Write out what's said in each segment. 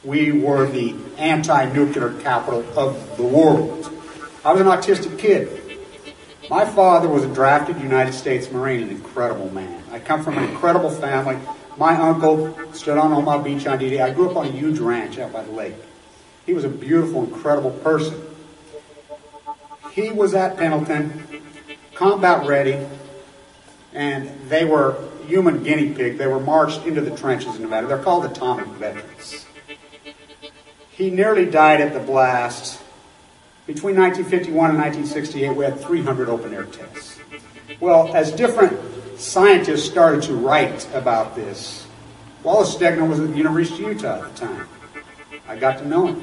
We were the anti-nuclear capital of the world. I was an autistic kid. My father was a drafted United States Marine, an incredible man. I come from an incredible family. My uncle stood on Omaha Beach on D-Day. I grew up on a huge ranch out by the lake. He was a beautiful, incredible person. He was at Pendleton, combat ready, and they were human guinea pig. They were marched into the trenches in Nevada. They're called atomic veterans. He nearly died at the blast. Between 1951 and 1968, we had 300 open-air tests. Well, as different scientists started to write about this, Wallace Stegner was at the University of Utah at the time. I got to know him.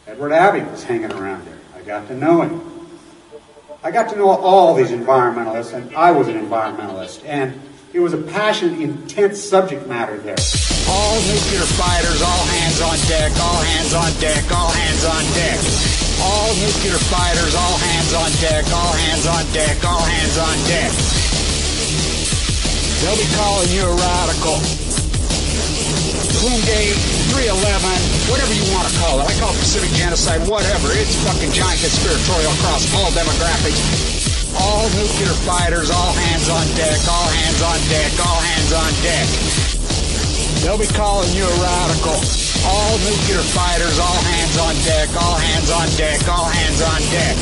Edward Abbey was hanging around there. I got to know him. I got to know all these environmentalists, and I was an environmentalist. And it was a passionate, intense subject matter there. All nuclear fighters, all hands on deck, all hands on deck, all hands on deck. All nuclear fighters, all hands on deck, all hands on deck, all hands on deck. They'll be calling you a radical. Boomgate, 311, whatever you want to call it. I call it Pacific genocide, whatever. It's fucking giant conspiratorial across all demographics. All nuclear fighters, all hands on deck, all hands on deck, all hands on deck. They'll be calling you a radical. All nuclear fighters, all hands on deck, all hands on deck, all hands on deck.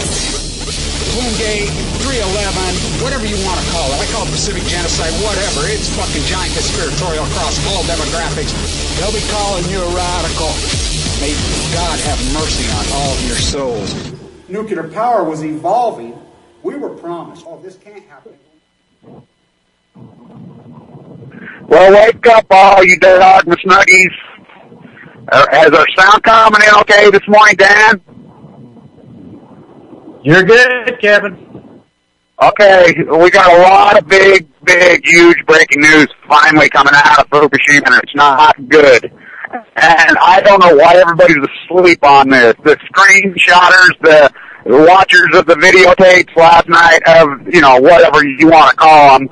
Boomgate, 311, whatever you want to call it. I call it Pacific genocide, whatever. It's fucking giant conspiratorial across all demographics. They'll be calling you a radical. May God have mercy on all of your souls. Nuclear power was evolving. We were promised, oh, this can't happen. Well, wake up, all you dog snuggies. Has our sound coming in okay this morning, Dan? You're good, Kevin. Okay, we got a lot of big, huge breaking news finally coming out of Fukushima, and it's not good. And I don't know why everybody's asleep on this. The screenshotters, the watchers of the videotapes last night of, you know, whatever you want to call them,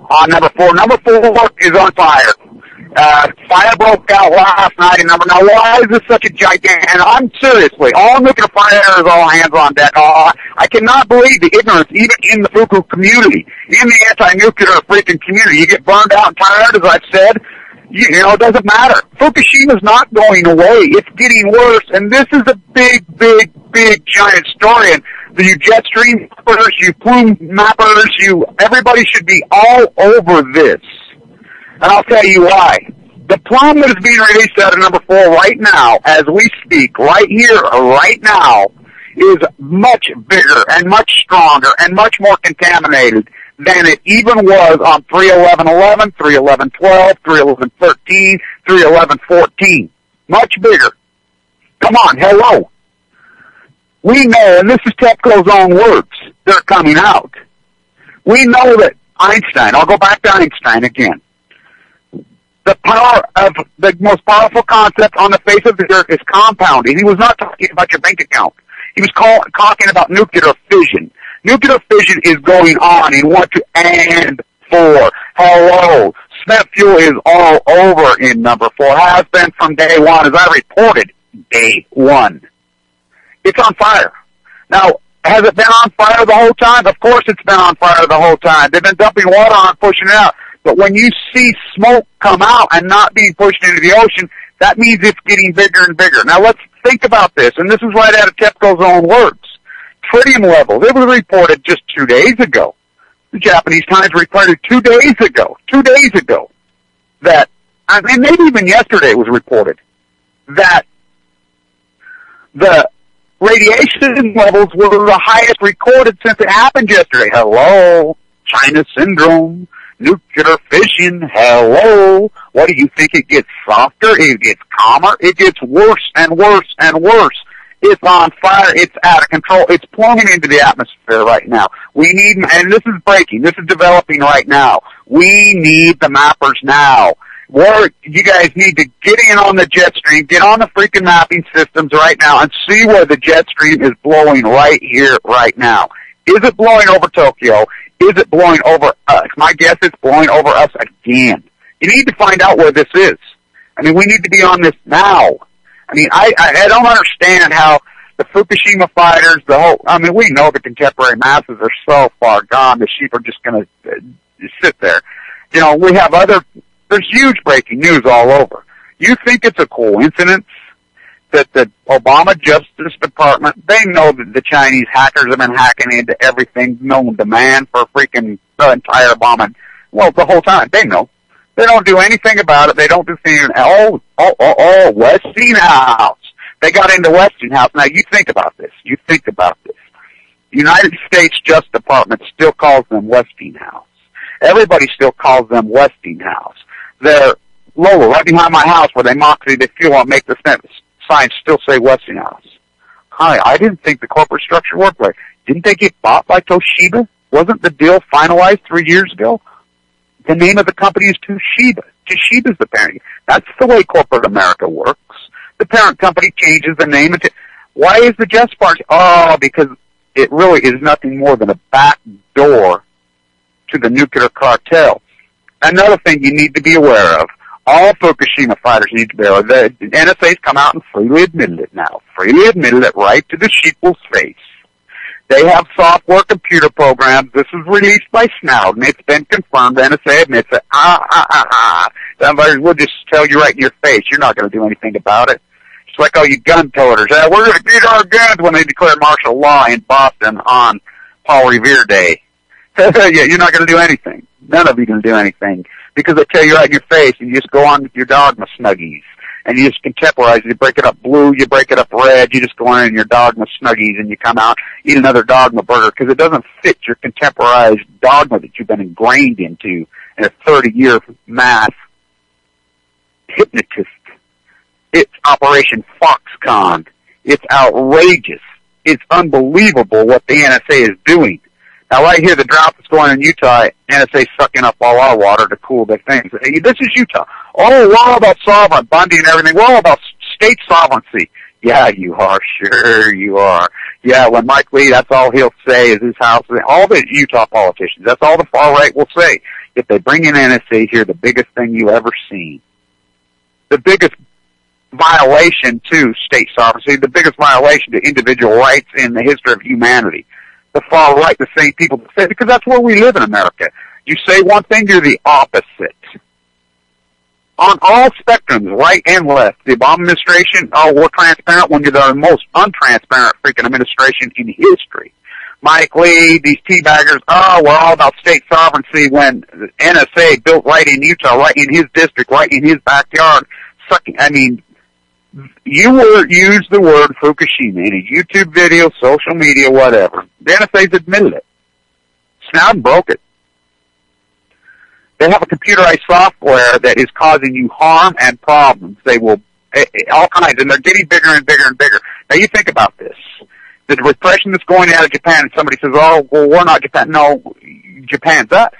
on number 4. Number 4 is on fire. Fire broke out last night in number. Now, why is this such a gigantic? And I'm seriously, all nuclear fires, all hands on deck. I cannot believe the ignorance, even in the Fuku community, in the anti-nuclear freaking community. You get burned out and tired, as I've said. You know, it doesn't matter. Fukushima's not going away. It's getting worse, and this is a big, giant story. And you jet stream mappers, you plume mappers, everybody should be all over this. And I'll tell you why. The plum that is being released out of number 4 right now, as we speak, right here, right now, is much bigger and much stronger and much more contaminated than it even was on 31111, 31112, 31113, 31114. Much bigger. Come on, hello. We know, and this is TEPCO's own words, they're coming out. We know that Einstein, I'll go back to Einstein again. The power of the most powerful concept on the face of the earth is compounding. He was not talking about your bank account. He was talking about nuclear fission. Nuclear fission is going on in 1, 2, and 4. Hello. Spent fuel is all over in number 4. Has been from day 1, as I reported, day 1. It's on fire. Now, has it been on fire the whole time? Of course it's been on fire the whole time. They've been dumping water on it, pushing it out. But when you see smoke come out and not being pushed into the ocean, that means it's getting bigger and bigger. Now let's think about this, and this is right out of TEPCO's own words. Tritium levels, it was reported just 2 days ago. The Japanese Times reported 2 days ago, that, and maybe even yesterday it was reported, that the radiation levels were the highest recorded since it happened yesterday. Hello, China syndrome. Nuclear fission, hello. What do you think? It gets softer? It gets calmer? It gets worse and worse and worse. It's on fire. It's out of control. It's plunging into the atmosphere right now. We need, and this is breaking. This is developing right now. We need the mappers now. You guys need to get in on the jet stream, get on the freaking mapping systems right now, and see where the jet stream is blowing right here, right now. Is it blowing over Tokyo? Is it blowing over us? My guess it's blowing over us again. You need to find out where this is. I mean, we need to be on this now. I mean, I don't understand how the Fukushima fighters, we know the contemporary masses are so far gone, the sheep are just going to sit there. You know, there's huge breaking news all over. You think it's a coincidence that the Obama Justice Department, they know that the Chinese hackers have been hacking into everything known to man for freaking the entire bombing. Well, the whole time. They know. They don't do anything about it. They don't do anything. Westinghouse. They got into Westinghouse. Now, you think about this. United States Justice Department still calls them Westinghouse. Everybody still calls them Westinghouse. Their logo right behind my house where they mock me, they feel I'll make the signs still say Westinghouse. Hi, I didn't think the corporate structure worked right. Didn't they get bought by Toshiba? Wasn't the deal finalized 3 years ago? The name of the company is Toshiba. Toshiba's the parent. That's the way corporate America works. The parent company changes the name. Why is the Justice Party? Oh, because it really is nothing more than a back door to the nuclear cartel. Another thing you need to be aware of, all Fukushima fighters need to be aware of, the NSA's come out and freely admitted it now. Freely admitted it right to the sheeple's face. They have software computer programs. This is released by Snowden. It's been confirmed. The NSA admits it. Somebody will just tell you right in your face, you're not going to do anything about it. It's like all you gun toters. We're going to get our guns when they declare martial law in Boston on Paul Revere Day. Yeah, you're not going to do anything. None of you going to do anything because they tell you right in your face, and you just go on with your dogma snuggies. And you just contemporize. You break it up blue, you break it up red, you just go in your dogma snuggies and you come out, eat another dogma burger because it doesn't fit your contemporized dogma that you've been ingrained into in a 30-year math hypnotist. It's Operation Foxconn. It's outrageous. It's unbelievable what the NSA is doing. Now, right here, the drought that's going on in Utah, NSA sucking up all our water to cool their things. Hey, this is Utah. Oh, we're all about sovereign, Bundy and everything. We're all about state sovereignty. Yeah, you are. Sure you are. Yeah, when Mike Lee, that's all he'll say is his house. All the Utah politicians, that's all the far right will say. If they bring in NSA here, the biggest thing you ever seen. The biggest violation to state sovereignty, the biggest violation to individual rights in the history of humanity. The far right, the same people that say, because that's where we live in America. You say one thing, you're the opposite. On all spectrums, right and left, the Obama administration, we're transparent when you're the most untransparent freaking administration in history. Mike Lee, these teabaggers, we're all about state sovereignty when the NSA built right in Utah, right in his district, right in his backyard. You use the word Fukushima in a YouTube video, social media, whatever. The NSA's admitted it. Snowden broke it. They have a computerized software that is causing you harm and problems. They will, all kinds, and they're getting bigger and bigger and bigger. Now you think about this. The repression that's going out of Japan, and somebody says, oh, well, we're not Japan. No, Japan's that.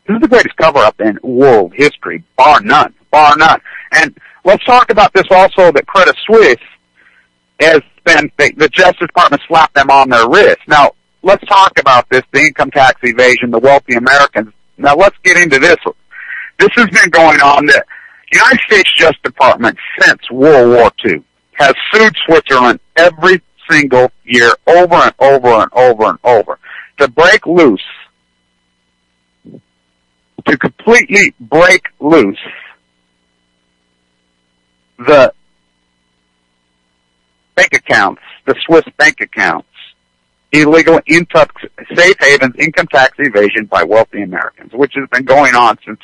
This is the greatest cover-up in world history, bar none, bar none. And let's talk about this also, that Credit Suisse has been, the Justice Department slapped them on their wrist. Now, let's talk about this, the income tax evasion, the wealthy Americans. Now, let's get into this. This has been going on. The United States Justice Department, since World War II, has sued Switzerland every single year, over and over and over and over, to break loose, to completely break loose the bank accounts, the Swiss bank accounts, illegal safe havens, income tax evasion by wealthy Americans, which has been going on since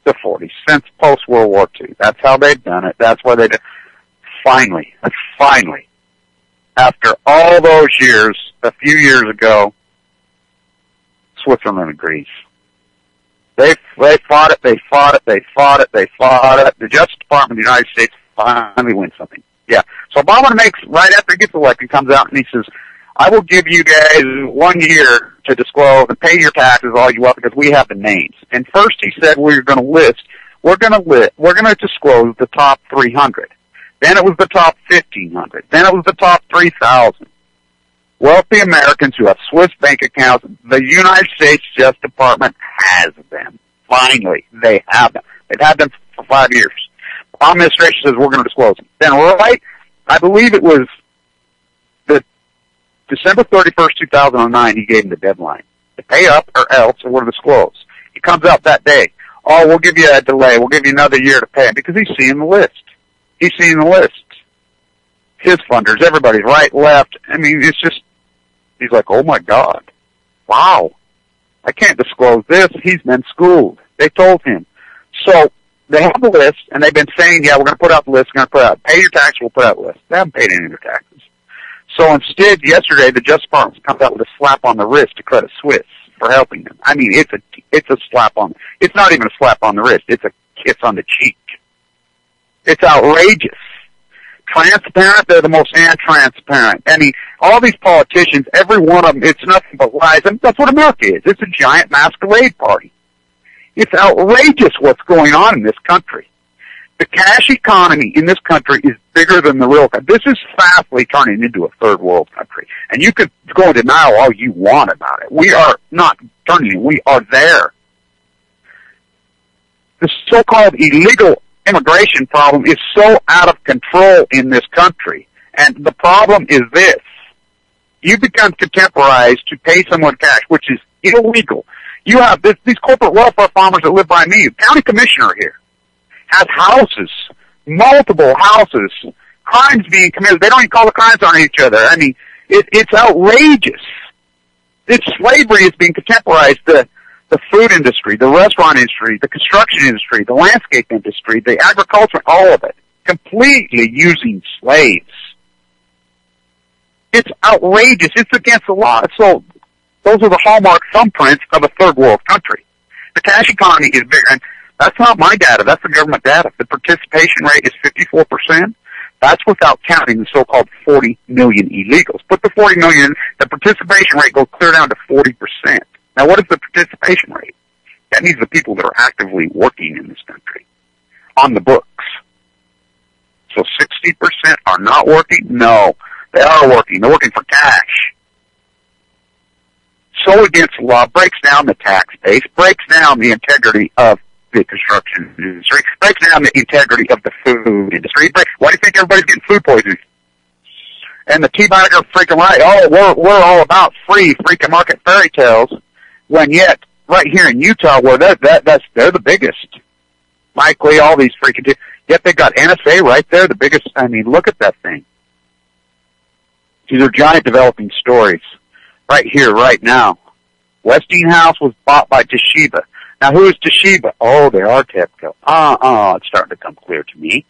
the 40s, since post-World War II. That's how they've done it. That's why they did. Finally, after all those years, a few years ago, Switzerland agrees. They fought it. The Justice Department of the United States finally wins something. Yeah. So Obama right after he gets elected, comes out and he says, I will give you guys 1 year to disclose and pay your taxes all you want because we have the names. And first he said we're going to disclose the top 300. Then it was the top 1,500. Then it was the top 3,000. Wealthy Americans who have Swiss bank accounts, the United States Justice Department has them. Finally, they have them. They've had them for 5 years. Our administration says we're going to disclose them. Then, right, I believe it was the December 31st, 2009, he gave him the deadline to pay up or else, or we'll disclose. He comes out that day. Oh, we'll give you a delay. We'll give you another year to pay him because he's seeing the list. He's seeing the list. His funders, everybody's right, left. I mean, it's just, he's like, oh my God. Wow. I can't disclose this. He's been schooled. They told him. So they have the list, and they've been saying, yeah, we're going to put out the list. We're going to put out, pay your tax, we'll put out the list. They haven't paid any of their taxes. So instead, yesterday, the Justice Department comes out with a slap on the wrist to Credit Suisse for helping them. I mean, it's a slap on, it's not even a slap on the wrist. It's a kiss on the cheek. It's outrageous. Transparent, they're the most untransparent. I mean, all these politicians, every one of them, it's nothing but lies. I mean, that's what America is. It's a giant masquerade party. It's outrageous what's going on in this country. The cash economy in this country is bigger than the real country. This is fastly turning into a third world country. And you could go in denial all you want about it. We are not turning, we are there. The so-called illegal immigration problem is so out of control in this country. And the problem is this. You become contemporized to pay someone cash, which is illegal. You have these corporate welfare farmers that live by me. The county commissioner here has houses, multiple houses, crimes being committed. They don't even call the crimes on each other. I mean, it's outrageous. It's slavery is being contemporized. The food industry, the restaurant industry, the construction industry, the landscape industry, the agriculture, all of it, completely using slaves. It's outrageous. It's against the law. So those are the hallmark thumbprints of a third world country. The cash economy is bigger. And that's not my data. That's the government data. The participation rate is 54%. That's without counting the so-called 40 million illegals. Put the 40 million, the participation rate goes clear down to 40%. Now, what is the participation rate? That means the people that are actively working in this country on the books. So 60% are not working? No, they are working. They're working for cash. So against the law, breaks down the tax base, breaks down the integrity of the construction industry, breaks down the integrity of the food industry. Why do you think everybody's getting food poisoning? And the teabagger freaking right, oh, we're all about free freaking market fairy tales. When yet, right here in Utah, where they're the biggest. Likely, all these freaking, yet they got NSA right there, the biggest. I mean, look at that thing. These are giant developing stories. Right here, right now. Westinghouse was bought by Toshiba. Now, who is Toshiba? Oh, they are TEPCO. It's starting to come clear to me.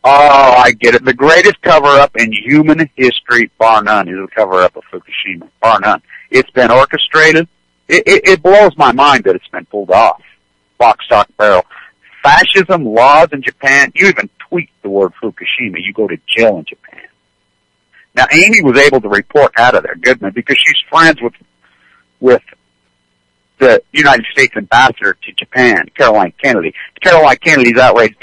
Oh, I get it. The greatest cover-up in human history, bar none, is the cover-up of Fukushima. Bar none. It's been orchestrated. It blows my mind that it's been pulled off. Lock, stock, barrel. Fascism laws in Japan, you even tweet the word Fukushima, you go to jail in Japan. Now, Amy was able to report out of there, Goodman, because she's friends with the United States ambassador to Japan, Caroline Kennedy. Caroline Kennedy's outraged.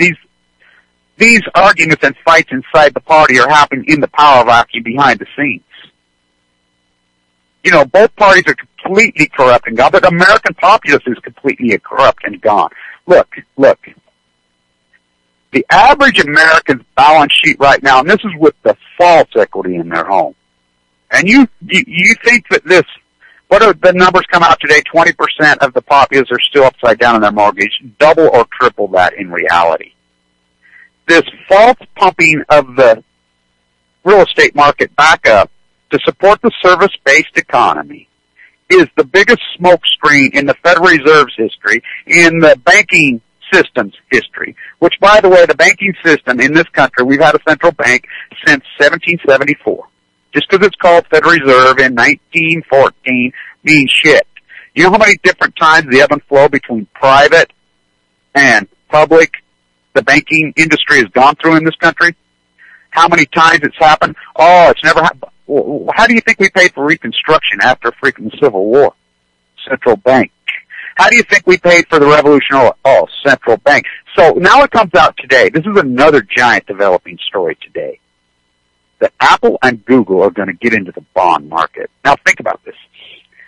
These arguments and fights inside the party are happening in the power vacuum behind the scenes. You know, both parties are completely corrupt and gone, but the American populace is completely corrupt and gone. Look. The average American's balance sheet right now, and this is with the false equity in their home. And you think that this, what are the numbers come out today? 20% of the populace are still upside down on their mortgage, double or triple that in reality. This false pumping of the real estate market back up to support the service-based economy is the biggest smokescreen in the Federal Reserve's history, in the banking system's history, which, by the way, the banking system in this country, we've had a central bank since 1774. Just because it's called Federal Reserve in 1914 means shit. You know how many different times the ebb and flow between private and public the banking industry has gone through in this country? How many times it's happened? Oh, it's never happened. How do you think we paid for Reconstruction after freaking the Civil War? Central bank. How do you think we paid for the Revolution? Oh, central bank. So now it comes out today. This is another giant developing story today. That Apple and Google are going to get into the bond market. Now think about this.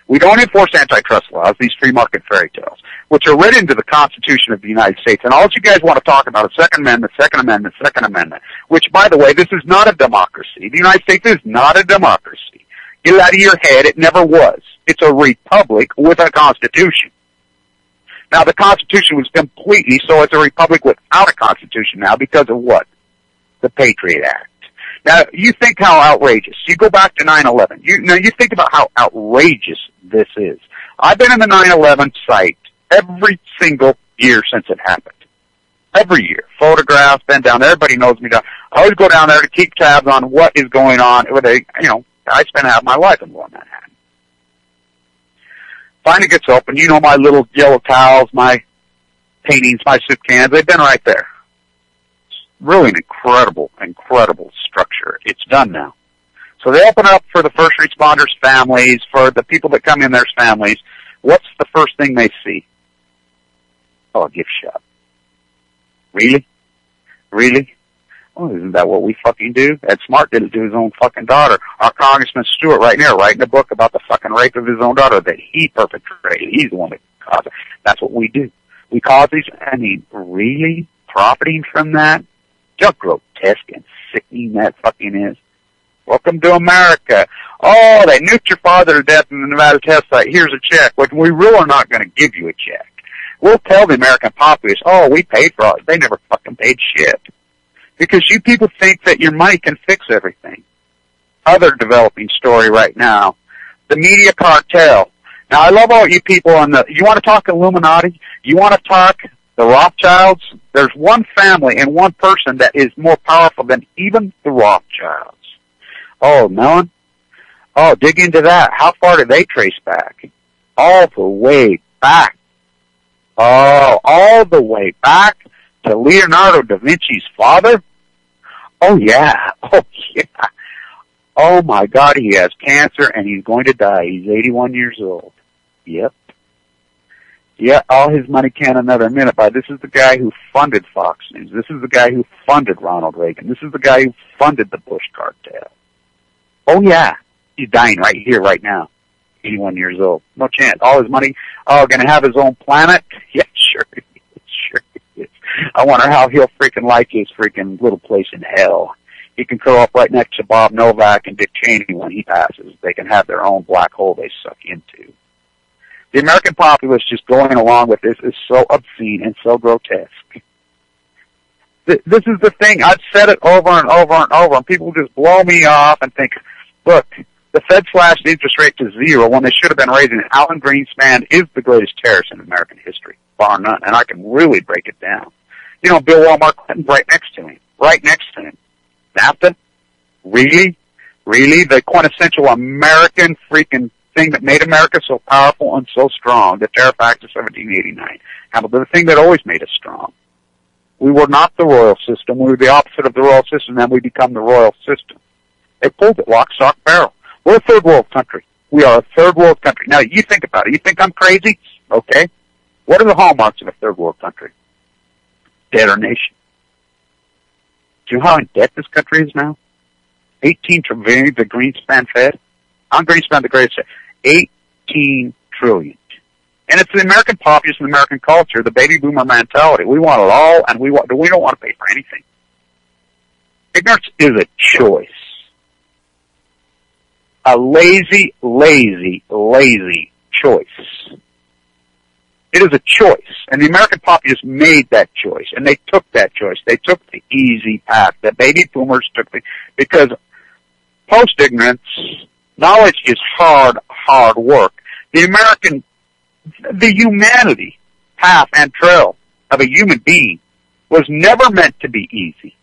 We don't enforce antitrust laws, these free market fairy tales, which are written into the Constitution of the United States. And all you guys want to talk about is Second Amendment, Second Amendment, Second Amendment, which, by the way, this is not a democracy. The United States is not a democracy. Get it out of your head. It never was. It's a republic with a constitution. Now, the Constitution was completely, so it's a republic without a constitution now because of what? The Patriot Act. Now, you think how outrageous. You go back to 9/11. You think about how outrageous this is. I've been in the 9/11 site every single year since it happened. Every year. Photographs, been down there. Everybody knows me down. I always go down there to keep tabs on what is going on. I spend half my life in Manhattan. Finally gets open. You know my little yellow towels, my paintings, my soup cans. They've been right there. Really an incredible structure. It's done now. So they open up for the first responders' families, for the people that come in their families. What's the first thing they see? Oh, a gift shop. Really? Really? Oh, isn't that what we fucking do? Ed Smart did it to his own fucking daughter. Our Congressman Stewart right now writing a book about the fucking rape of his own daughter that he perpetrated. He's the one that caused it. That's what we do. We cause these, really? Profiting from that? How grotesque and sickening that fucking is. Welcome to America. Oh, they nuked your father to death in the Nevada test site. Here's a check. But we really are not going to give you a check. We'll tell the American populace, oh, we paid for it. They never fucking paid shit. Because you people think that your money can fix everything. Other developing story right now. The media cartel. Now, I love all you people you want to talk Illuminati? You want to talk the Rothschilds? There's one family and one person that is more powerful than even the Rothschilds. Oh, Mellon? Oh, dig into that. How far do they trace back? All the way back. Oh, all the way back to Leonardo da Vinci's father? Oh, yeah. Oh, yeah. Oh, my God, he has cancer and he's going to die. He's 81 years old. Yep. Yeah, all his money can another minute buy. This is the guy who funded Fox News. This is the guy who funded Ronald Reagan. This is the guy who funded the Bush cartel. Oh, yeah. He's dying right here, right now. 81 years old. No chance. All his money, going to have his own planet? Yeah, sure he is. Sure he is. I wonder how he'll freaking like his freaking little place in hell. He can curl up right next to Bob Novak and Dick Cheney when he passes. They can have their own black hole they suck into. The American populace just going along with this is so obscene and so grotesque. This is the thing. I've said it over and over and over, and people just blow me off and think, look, the Fed slashed the interest rate to 0 when they should have been raising it. Alan Greenspan is the greatest terrorist in American history, bar none, and I can really break it down. You know, Bill Walmart Clinton right next to him. Right next to him. NAFTA? Really? Really? The quintessential American freaking thing that made America so powerful and so strong, the Tariff Act of 1789. But the thing that always made us strong. We were not the royal system. We were the opposite of the royal system, then we become the royal system. They pulled it lock, stock, barrel. We're a third world country. We are a third world country. Now, you think about it. You think I'm crazy? Okay. What are the hallmarks of a third world country? Debtor nation. Do you know how in debt this country is now? 18 trillion, the Greenspan Fed. I'm Greenspan the greatest. 18 trillion. And it's the American populace and the American culture, the baby boomer mentality. We want it all, and we don't want to pay for anything. Ignorance is a choice. A lazy, lazy, lazy choice. It is a choice. And the American populace made that choice, and they took that choice. They took the easy path. The baby boomers took because post-ignorance, knowledge is hard work. The humanity path and trail of a human being was never meant to be easy.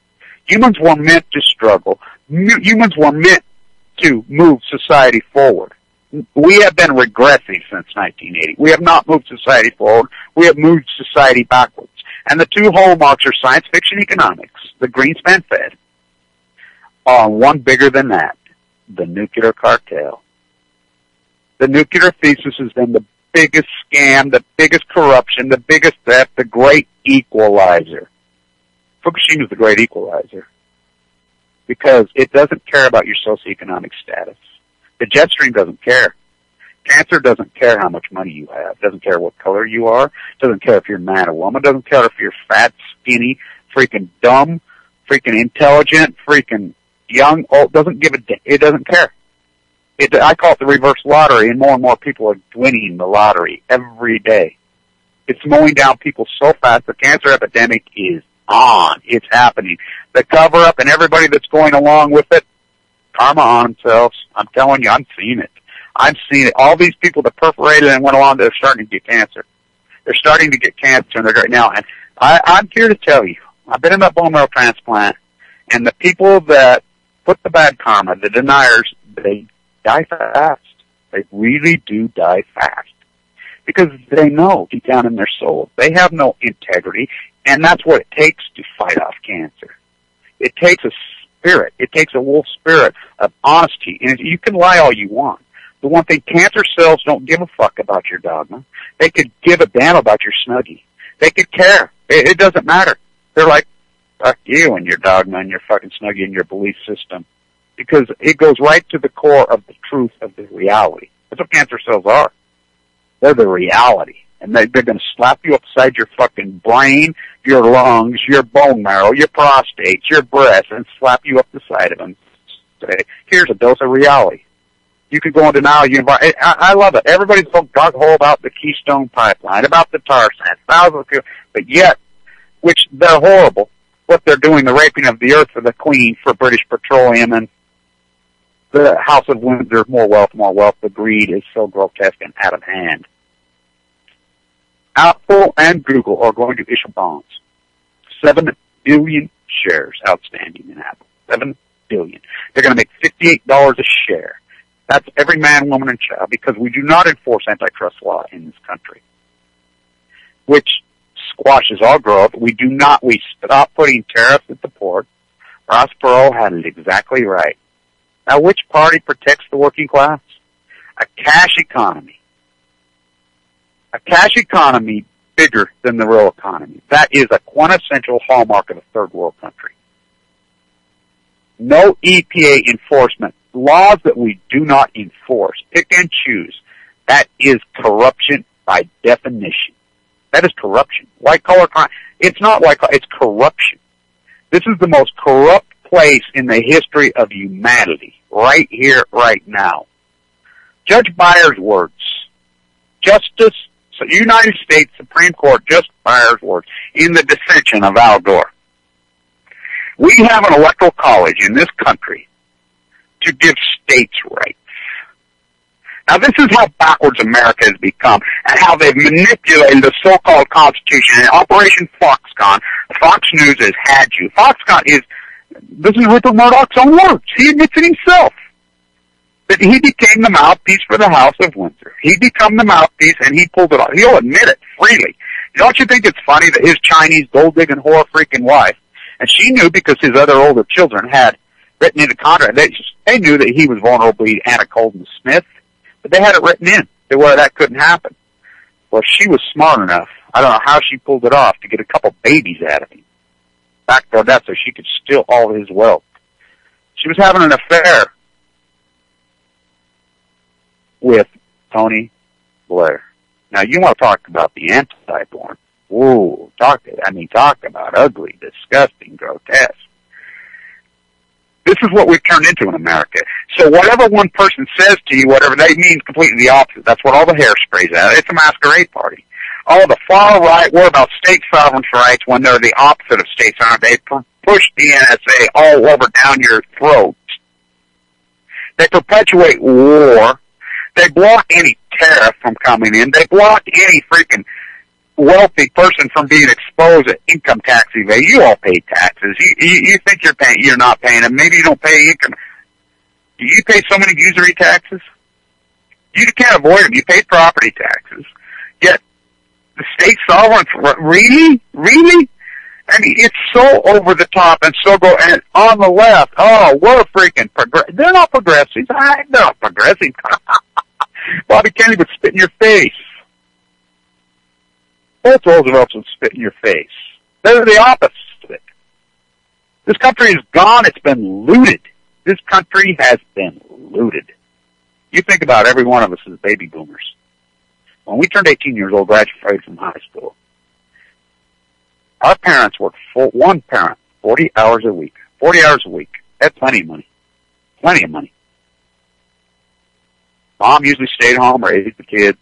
Humans were meant to struggle. Humans were meant to move society forward. We have been regressing since 1980. We have not moved society forward. We have moved society backwards. And the two hallmarks are science fiction economics, the Greenspan Fed, one bigger than that, the nuclear cartel. The nuclear thesis has been the biggest scam, the biggest corruption, the biggest theft, the great equalizer. Fukushima is the great equalizer because it doesn't care about your socioeconomic status. The jet stream doesn't care. Cancer doesn't care how much money you have, doesn't care what color you are, doesn't care if you're man or woman, doesn't care if you're fat, skinny, freaking dumb, freaking intelligent, freaking young, old, doesn't give a damn. It doesn't care. I call it the reverse lottery, and more people are winning the lottery every day. It's mowing down people so fast. The cancer epidemic is on. It's happening. The cover-up and everybody that's going along with it, karma on themselves. I'm telling you, I'm seeing it. I've seen it. All these people that perforated and went along, they're starting to get cancer. They're starting to get cancer and they're right now. And I'm here to tell you, I've been in that bone marrow transplant, and the people that put the bad karma, the deniers, they die fast. They really do die fast. Because they know deep down in their soul, they have no integrity, and that's what it takes to fight off cancer. It takes a spirit. It takes a wolf spirit of honesty. And you can lie all you want. The one thing, cancer cells don't give a fuck about your dogma. They could give a damn about your Snuggie. They could care. It doesn't matter. They're like, fuck you and your dogma and your fucking Snuggie and your belief system. Because it goes right to the core of the truth of the reality. That's what cancer cells are. They're the reality. And they're going to slap you upside your fucking brain, your lungs, your bone marrow, your prostate, your breast, and slap you up the side of them. Say, here's a dose of reality. You can go in denial. I love it. Everybody's so gung-ho about the Keystone Pipeline, about the tar sands, thousands of people, but yet, which they're horrible, what they're doing, the raping of the earth for the Queen, for British Petroleum, and the House of Windsor, more wealth, the greed is so grotesque and out of hand. Apple and Google are going to issue bonds. 7 billion shares outstanding in Apple. 7 billion. They're going to make $58 a share. That's every man, woman, and child, because we do not enforce antitrust law in this country, which squashes all growth. We stop putting tariffs at the port. Ross Perot had it exactly right. Now, which party protects the working class? A cash economy. A cash economy bigger than the real economy. That is a quintessential hallmark of a third world country. No EPA enforcement. Laws that we do not enforce, pick and choose. That is corruption by definition. That is corruption. White collar crime. It's not white collar, it's corruption. This is the most corrupt place in the history of humanity. Right here, right now. Judge Byers' words. United States Supreme Court, Justice Byers' words in the dissension of Al Gore. We have an electoral college in this country to give states rights. Now, this is how backwards America has become and how they've manipulated the so-called Constitution. In Operation Foxconn, Fox News has had you. This is Rupert Murdoch's own words. He admits it himself. That he became the mouthpiece for the House of Windsor. He became the mouthpiece and he pulled it off. He'll admit it freely. Don't you think it's funny that his Chinese gold-digging whore freaking wife, and she knew because his other older children had written in the contract, they knew that he was vulnerable to Anna Colden Smith, but they had it written in to where that couldn't happen. Well, she was smart enough, I don't know how she pulled it off, to get a couple babies out of him. Backdoor that so she could steal all his wealth. She was having an affair with Tony Blair. Now, you want to talk about the anti-born. Whoa, talk about ugly, disgusting, grotesque. This is what we've turned into in America. So whatever one person says to you, whatever, they mean completely the opposite. That's what all the hairspray's at. It's a masquerade party. Oh, the far right, we're about state sovereignty rights when they're the opposite of state sovereignty. They push the NSA all over down your throat. They perpetuate war. They block any tariff from coming in. They block any freaking wealthy person from being exposed to income tax evasion. You all pay taxes. You think you're not paying them. Maybe you don't pay income. You pay so many usury taxes. You can't avoid them. You pay property taxes. Yet the state sovereign, really? I mean, it's so over the top and so and on the left, oh, we're freaking they're not progressives. They're not progressive. Bobby Kennedy would spit in your face. Both Roosevelts would spit in your face. They're the opposite. This country is gone. It's been looted. This country has been looted. You think about every one of us as baby boomers. When we turned 18 years old, graduated from high school, our parents worked one parent, 40 hours a week. 40 hours a week. Had plenty of money. Plenty of money. Mom usually stayed home, raised the kids.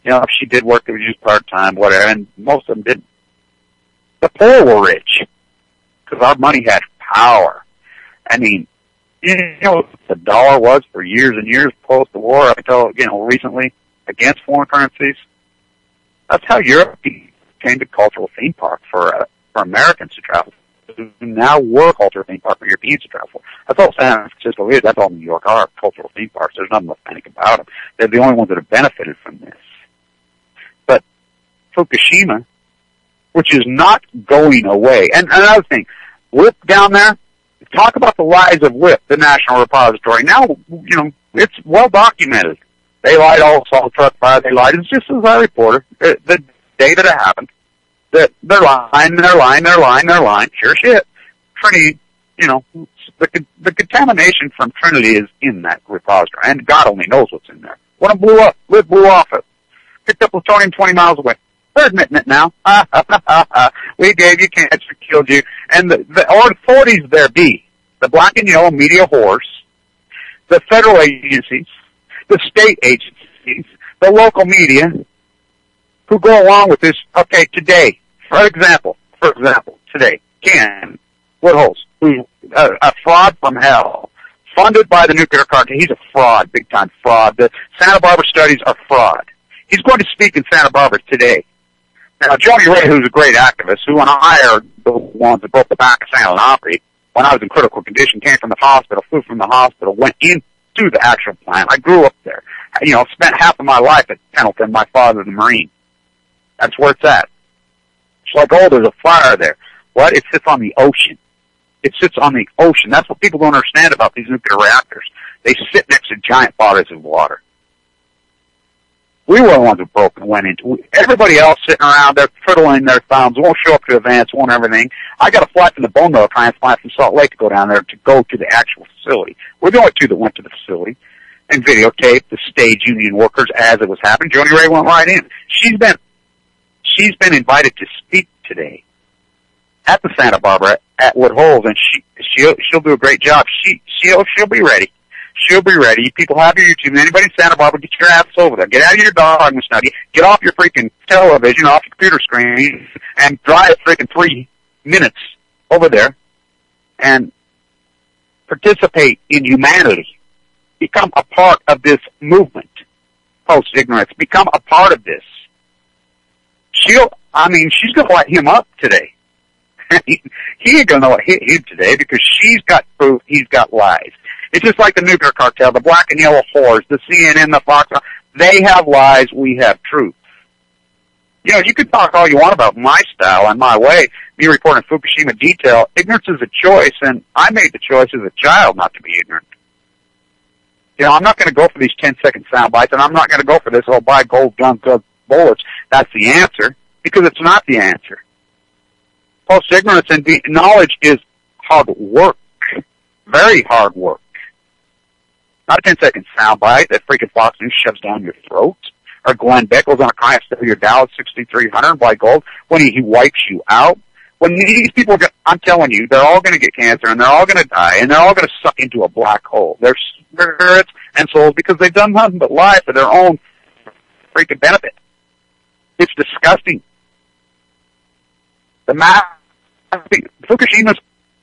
You know, if she did work, it was just part-time, whatever, and most of them didn't. The poor were rich because our money had power. I mean, you know, the dollar was for years and years post the war until, you know, recently against foreign currencies. That's how Europe became the cultural theme park for Americans to travel. Now we're a cultural theme park for Europeans to travel. That's all San Francisco is. That's all New York are, cultural theme parks. There's nothing authentic about them. They're the only ones that have benefited from this. But Fukushima, which is not going away. And another thing, WIP down there, talk about the lies of WIP, the National Repository. Now, you know, it's well documented. They lied all salt truck fire. They lied. It's just as I reported the day that it happened. That they're lying. Sure shit. Trinity, you know, the contamination from Trinity is in that repository, and God only knows what's in there. When it blew up, LIV blew off it. Picked up plutonium 20 miles away. They're admitting it now. We gave you cancer, killed you. And the authorities there be, the black and yellow media whores, the federal agencies, the state agencies, the local media, who go along with this. Okay, today, for example, today, Ken Woodhouse, who's a fraud from hell, funded by the nuclear cartel. He's a fraud, big time fraud. The Santa Barbara studies are fraud. He's going to speak in Santa Barbara today. Now, Joni Ray, who's a great activist, who and I are the ones that broke the back of San Onofre when I was in critical condition, came from the hospital, flew from the hospital, went into the actual plant. I grew up there. You know, spent half of my life at Pendleton. My father's a Marine. That's where it's at. It's like, oh, there's a fire there. What? It sits on the ocean. It sits on the ocean. That's what people don't understand about these nuclear reactors. They sit next to giant bodies of water. We were the ones who broke and went into. Everybody else sitting around there twiddling their thumbs, won't show up to events, won't everything. I got a flight from the bone marrow transplant from Salt Lake to go down there to go to the actual facility. We're the only two that went to the facility and videotaped the stage union workers as it was happening. Joni Ray went right in. She's been invited to speak today at the Santa Barbara at Woodholes, and she'll do a great job. She'll be ready. She'll be ready. People have your YouTube. Anybody in Santa Barbara, get your ass over there. Get out of your dogma study. Get off your freaking television, off your computer screen, and drive freaking 3 minutes over there and participate in humanity. Become a part of this movement. Post-ignorance. Become a part of this. She's going to light him up today. He ain't going to hit him today because she's got proof he's got lies. It's just like the nuclear cartel, the black and yellow whores, the CNN, the Fox. They have lies, we have truth. You know, you can talk all you want about my style and my way, me reporting Fukushima detail. Ignorance is a choice, and I made the choice as a child not to be ignorant. You know, I'm not going to go for these 10-second sound bites, and I'm not going to go for this, oh, buy gold, guns, bullets. That's the answer, because it's not the answer. Post-ignorance and knowledge is hard work, very hard work. Not a 10-second soundbite that freaking Fox News shoves down your throat, or Glenn Beck goes on a cry of your Dallas 6300 by gold when he wipes you out. When these people, I'm telling you, they're all going to get cancer and they're all going to die and they're all going to suck into a black hole. Their spirits and souls, because they've done nothing but lie for their own freaking benefit. It's disgusting. Fukushima's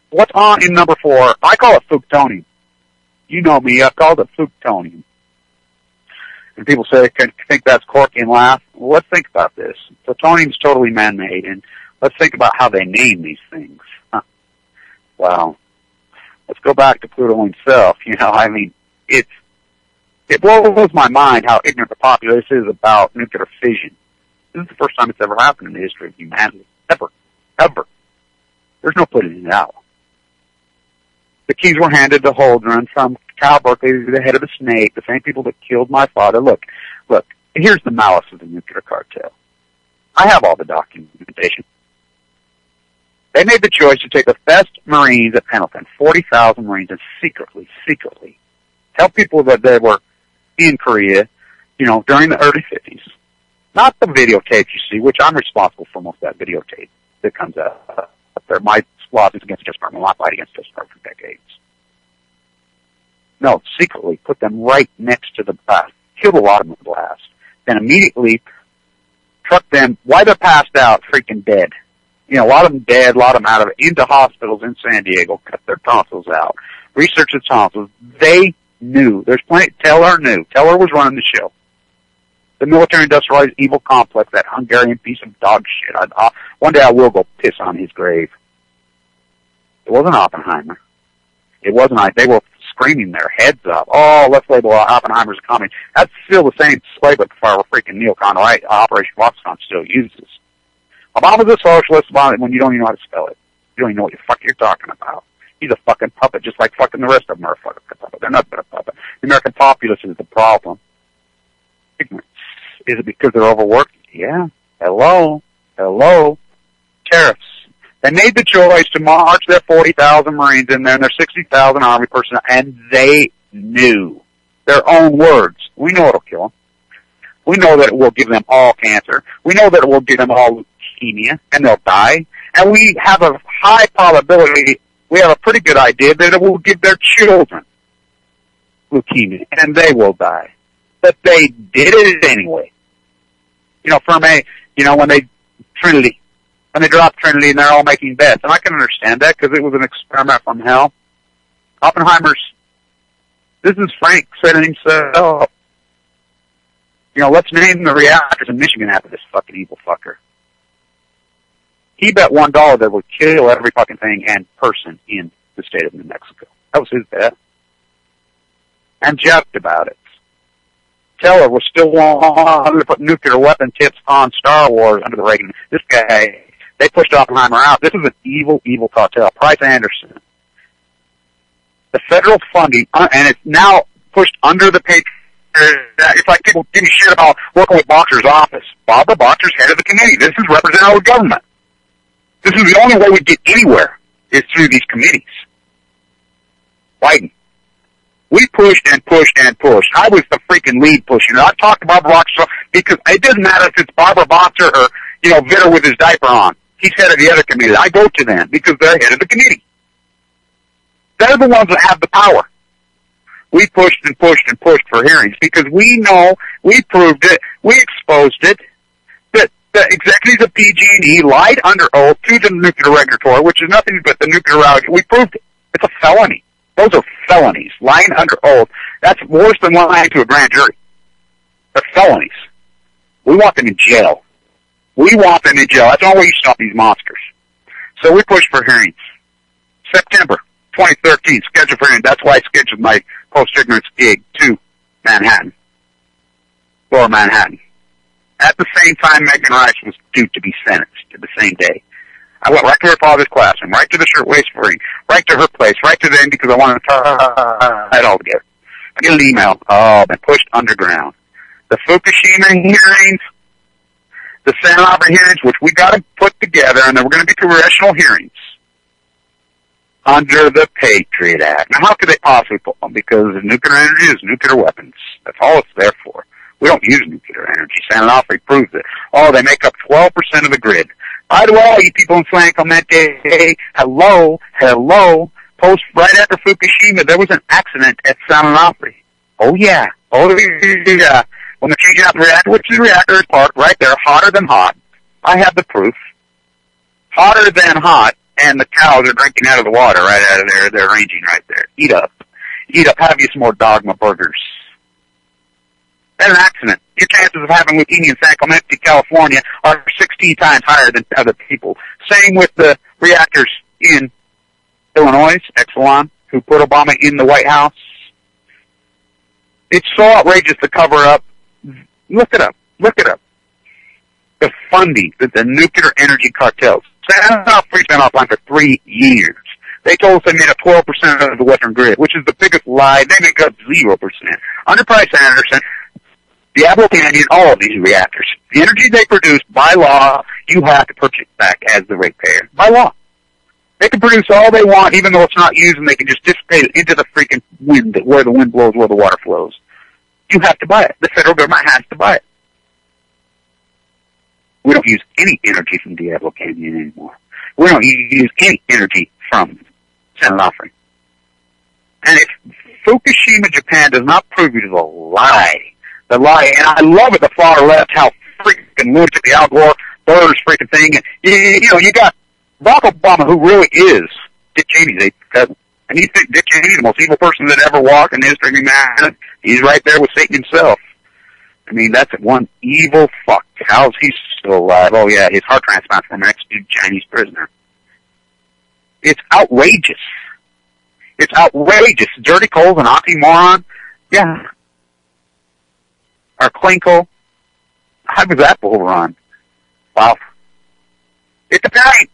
what's on in number 4. I call it Fuktonium. You know me, I've called it Fuktonium. And people say, think that's corky and laugh. Well, let's think about this. Plutonium's totally man-made, and let's think about how they name these things. Well, let's go back to Pluto himself. You know, I mean, it blows my mind how ignorant the populace is about nuclear fission. This is the first time it's ever happened in the history of humanity. Ever. Ever. There's no putting it out. The keys were handed to Holdren from Cal Berkeley, the head of the snake, the same people that killed my father. Look, here's the malice of the nuclear cartel. I have all the documentation. They made the choice to take the best Marines at Pendleton, 40,000 Marines, and secretly Tell people that they were in Korea, you know, during the early 50s. Not the videotape you see, which I'm responsible for most of that videotape that comes out there. My lawsuits against Justice Department, my fight against Justice Department for decades. No, secretly put them right next to the blast. Killed a lot of them with the blast. Then immediately trucked them, while they're passed out, freaking dead. You know, a lot of them dead, a lot of them out of it, into hospitals in San Diego, cut their tonsils out, researched the tonsils. They knew. There's plenty. Teller knew. Teller was running the show. The military-industrialized evil complex, that Hungarian piece of dog shit. One day I will go piss on his grave. It wasn't Oppenheimer. It wasn't. They were screaming their heads up. Oh, let's label Oppenheimer as a communist. That's still the same playbook for freaking neocon, right? Operation Foxconn still uses. Obama's a socialist when you don't even know how to spell it. You don't even know what the fuck you're talking about. He's a fucking puppet, just like fucking the rest of them are a fucking puppet. They're not but a puppet. The American populace is the problem. Ignorance. Is it because they're overworked? Yeah. Hello. Tariffs. They made the choice to march their 40,000 Marines in there and their 60,000 Army personnel, and they knew. Their own words. We know it'll kill them. We know that it will give them all cancer. We know that it will give them all leukemia, and they'll die. And we have a high probability, we have a pretty good idea that it will give their children leukemia, and they will die. But they did it anyway. You know, when they dropped Trinity and they're all making bets. And I can understand that because it was an experiment from hell. This is Frank said it himself. You know, let's name the reactors in Michigan after this fucking evil fucker. He bet $1 that would kill every fucking thing and person in the state of New Mexico. That was his bet. And joked about it. Teller was still wanting to put nuclear weapon tips on Star Wars under the Reagan. This guy, they pushed Oppenheimer out. This is an evil, evil cartel. Price Anderson. The federal funding, and it's now pushed under the Patriot. It's like people give me shit about working with Boxer's office. Barbara Boxer's head of the committee. This is representative government. This is the only way we get anywhere is through these committees. Biden. We pushed and pushed and pushed. I was the freaking lead pushing. I talked to Barbara Boxer because it doesn't matter if it's Barbara Boxer or, you know, Vitter with his diaper on. He's head of the other committee. I go to them because they're head of the committee. They're the ones that have the power. We pushed and pushed and pushed for hearings because we know, we proved it, we exposed it, that the executives of PG&E lied under oath to the nuclear regulatory, which is nothing but the nuclear regulatory. We proved it. It's a felony. Those are felonies. Lying under oath, that's worse than lying to a grand jury. They're felonies. We want them in jail. We want them in jail. That's the only way you stop these monsters. So we pushed for hearings. September 2013, scheduled for hearings. That's why I scheduled my post-ignorance gig to Manhattan. Lower Manhattan. At the same time, Megan Rice was due to be sentenced the same day. I went right to her father's classroom, right to the shirtwaist free, right to her place, right to them because I wanted to tie it all together. I get an email. Oh, been pushed underground. The Fukushima hearings, the Santa Barbara hearings, which we got to put together, and then we're going to be congressional hearings under the Patriot Act. Now, how could they possibly put them? Because nuclear energy is nuclear weapons. That's all it's there for. We don't use nuclear energy. San Onofre proves it. Oh, they make up 12% of the grid. By the way, all you people in San Clemente, hey, hello, post right after Fukushima, there was an accident at San Onofre. Oh yeah. When they're changing out the reactor, which the reactor is parked right there, hotter than hot. I have the proof. Hotter than hot, and the cows are drinking out of the water right out of there. They're ranging right there. Eat up. Have you some more Dogma burgers. That's an accident. Your chances of having leukemia in San Clemente, California are 16 times higher than other people. Same with the reactors in Illinois, Exelon, who put Obama in the White House. It's so outrageous to cover up. Look it up. The funding, the nuclear energy cartels. San Onofre's been offline for 3 years. They told us they made up 12% of the Western grid, which is the biggest lie. They make up 0%. Under Price Anderson, Diablo Canyon, all of these reactors, the energy they produce, by law, you have to purchase back as the ratepayer. By law. They can produce all they want, even though it's not used, and they can just dissipate it into the freaking wind, where the wind blows, where the water flows. You have to buy it. The federal government has to buy it. We don't use any energy from Diablo Canyon anymore. We don't use any energy from San Onofre. And if Fukushima, Japan does not prove you the lie, and I love it, the far left, how freaking lunatic the Al Gore Burrs freaking thing, and you got Barack Obama, who really is Dick Cheney's eighth cousin. And you think Dick Cheney, the most evil person that ever walked in history, man, he's right there with Satan himself. I mean, that's one evil fuck. How's he still alive? Oh, yeah, his heart transplant from an ex-Chinese prisoner. It's outrageous. It's outrageous. Dirty coal's an oxymoron. Yeah. Or clean coal. How does that bull run? Wow. It's comparing,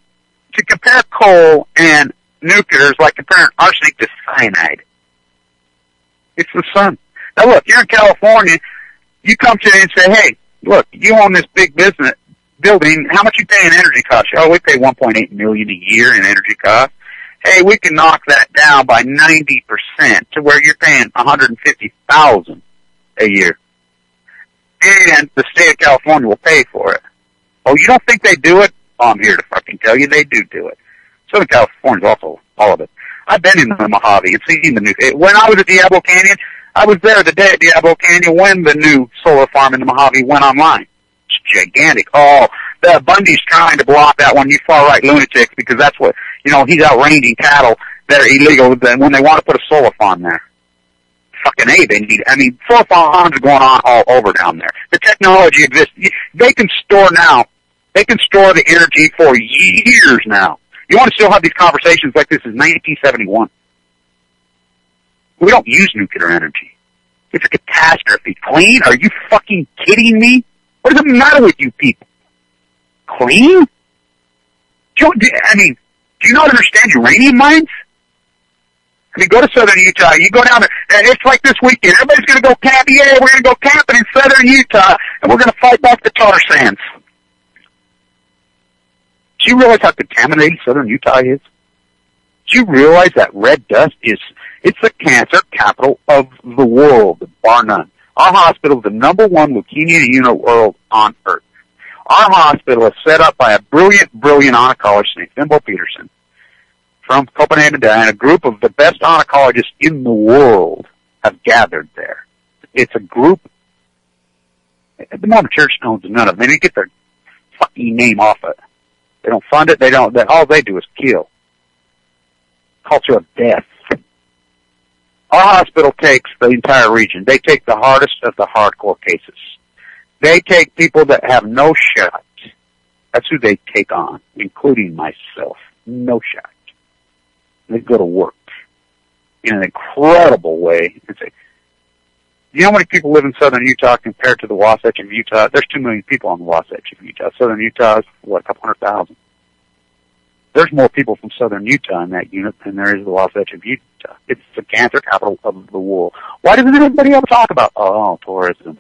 to compare coal and nuclear is like comparing arsenic to cyanide. It's the sun. Now look, you're in California, you come to it and say, hey, look, you own this big business building, how much you pay in energy costs? Oh, we pay $1.8 million a year in energy costs. Hey, we can knock that down by 90% to where you're paying $150,000 a year. And the state of California will pay for it. Oh, you don't think they do it? Oh, I'm here to fucking tell you they do it. Southern California's also all of it. I've been in the Mojave and seen the new. When I was at Diablo Canyon, I was there the day at Diablo Canyon when the new solar farm in the Mojave went online. It's gigantic. Oh, the Bundy's trying to block that one, you far-right lunatics, because that's what, he's out ranging cattle that are illegal when they want to put a solar farm there. Fucking A, they need, solar farms are going on all over down there. The technology exists. They can store the energy for years now. You want to still have these conversations like this is 1971. We don't use nuclear energy. It's a catastrophe. Clean? Are you fucking kidding me? What does the matter with you people? Clean? Do you not understand uranium mines? Go to southern Utah. You go down there. It's like this weekend. Everybody's going to go camping. Yeah, we're going to go camping in southern Utah, and we're going to fight back the tar sands. Do you realize how contaminated southern Utah is? Do you realize that red dust it's the cancer capital of the world, bar none. Our hospital is the #1 leukemia unit world on earth. Our hospital is set up by a brilliant oncologist named Fimbo Peterson from Copenhagen, and a group of the best oncologists in the world have gathered there. It's a group. The Mormon Church owns none of them. They get their fucking name off it. They don't fund it. All they do is kill. Culture of death. Our hospital takes the entire region. They take the hardest of the hardcore cases. They take people that have no shot. That's who they take on, including myself. No shot. They go to work in an incredible way and say, you know how many people live in southern Utah compared to the Wasatch of Utah? There's 2 million people on the Wasatch of Utah. Southern Utah is, a couple 100,000. There's more people from southern Utah in that unit than there is the Wasatch of Utah. It's the cancer capital of the world. Why doesn't anybody ever talk about, tourism?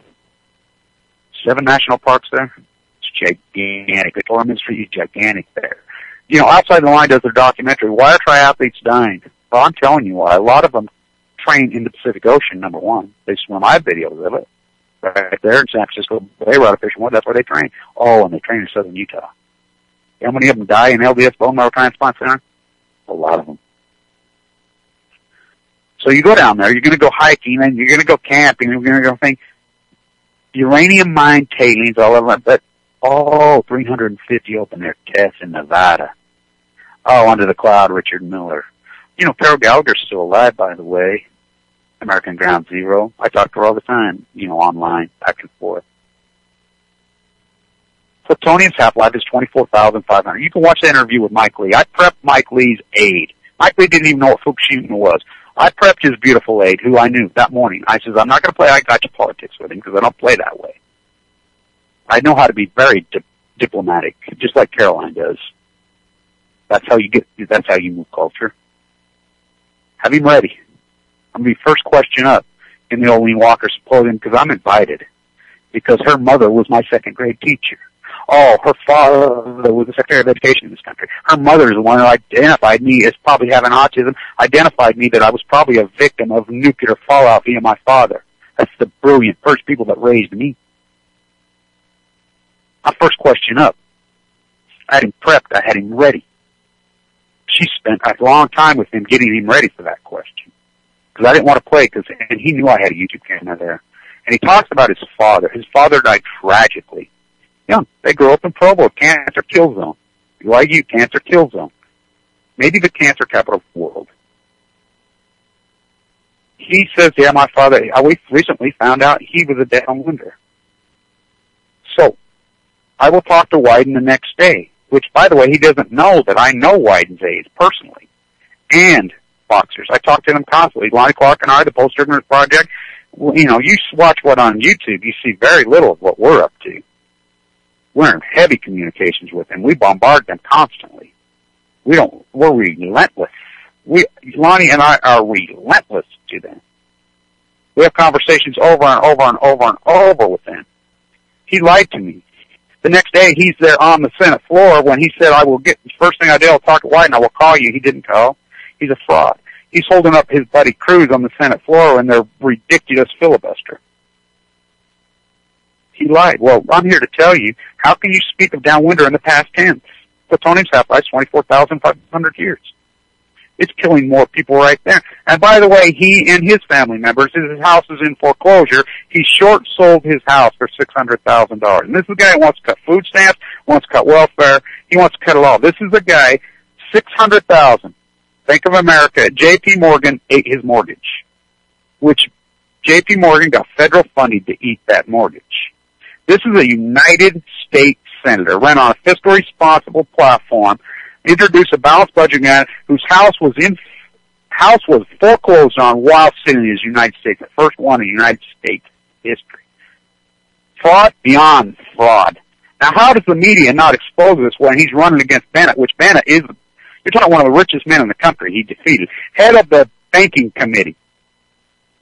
7 national parks there? It's gigantic. The tourism industry is gigantic there. Outside the Line does their documentary, Why Are Triathletes Dying? Well, I'm telling you why. A lot of them train in the Pacific Ocean, #1. They swim. I have videos of it. Right there in San Francisco Bay, right up Fishing Wood, that's where they train. Oh, and they train in southern Utah. How many of them die in LDS bone marrow transplant center? A lot of them. So you go down there, you're going to go hiking, and you're going to go camping, and you're going to go think uranium mine tailings, all of that, but 350 open-air tests in Nevada. Oh, under the cloud, Richard Miller. Carol Gallagher's still alive, by the way. American Ground Zero. I talk to her all the time, online, back and forth. Plutonium's half-life is 24,500. You can watch the interview with Mike Lee. I prepped Mike Lee's aide. Mike Lee didn't even know what Fukushima was. I prepped his beautiful aide, who I knew that morning. I says, I'm not going to play I gotcha politics with him because I don't play that way. I know how to be very diplomatic, just like Caroline does. That's how you move culture. Have him ready. I'm going to be first question up in the Olene Walker Symposium because I'm invited. Because her mother was my second grade teacher. oh, her father was the Secretary of Education in this country. Her mother is the one who identified me as probably having autism, identified me that I was probably a victim of nuclear fallout via my father. That's the brilliant first people that raised me. My first question up. I had him prepped. I had him ready. She spent a long time with him getting him ready for that question. Because I didn't want to play, and he knew I had a YouTube channel there. And he talks about his father. His father died tragically. Young. They grew up in Provo, cancer kill zone. BYU, cancer kill zone. Maybe the cancer capital of the world. He says, yeah, my father, we recently found out he was a downwinder. So, I will talk to Wyden the next day, which, by the way, he doesn't know that I know Wyden's age personally, and boxers. I talk to them constantly. Lonnie Clark and I, the Post-Ignorance Project, well, you know, you watch what on YouTube, you see very little of what we're up to. We're in heavy communications with them. We bombard them constantly. We're relentless. Lonnie and I are relentless to them. We have conversations over and over and over and over with them. He lied to me. The next day, he's there on the Senate floor when he said, I will get, first thing I did, I'll talk to White and I will call you. He didn't call. He's a fraud. He's holding up his buddy Cruz on the Senate floor in their ridiculous filibuster. He lied. Well, I'm here to tell you, how can you speak of downwinder in the past tense? Plutonium's half-life is 24,500 years. It's killing more people right there. And by the way, he and his family members, his house is in foreclosure. He short sold his house for $600,000. And this is a guy who wants to cut food stamps, wants to cut welfare. He wants to cut it all. This is a guy, $600,000. Bank of America, J.P. Morgan ate his mortgage, which J.P. Morgan got federal funding to eat that mortgage. This is a United States senator, ran on a fiscally responsible platform, introduced a balanced budget guy whose house was foreclosed on while sitting in the United States, the first one in United States history. Fraud beyond fraud. Now, how does the media not expose this when he's running against Bennett, which Bennett is, you're talking one of the richest men in the country he defeated. Head of the banking committee,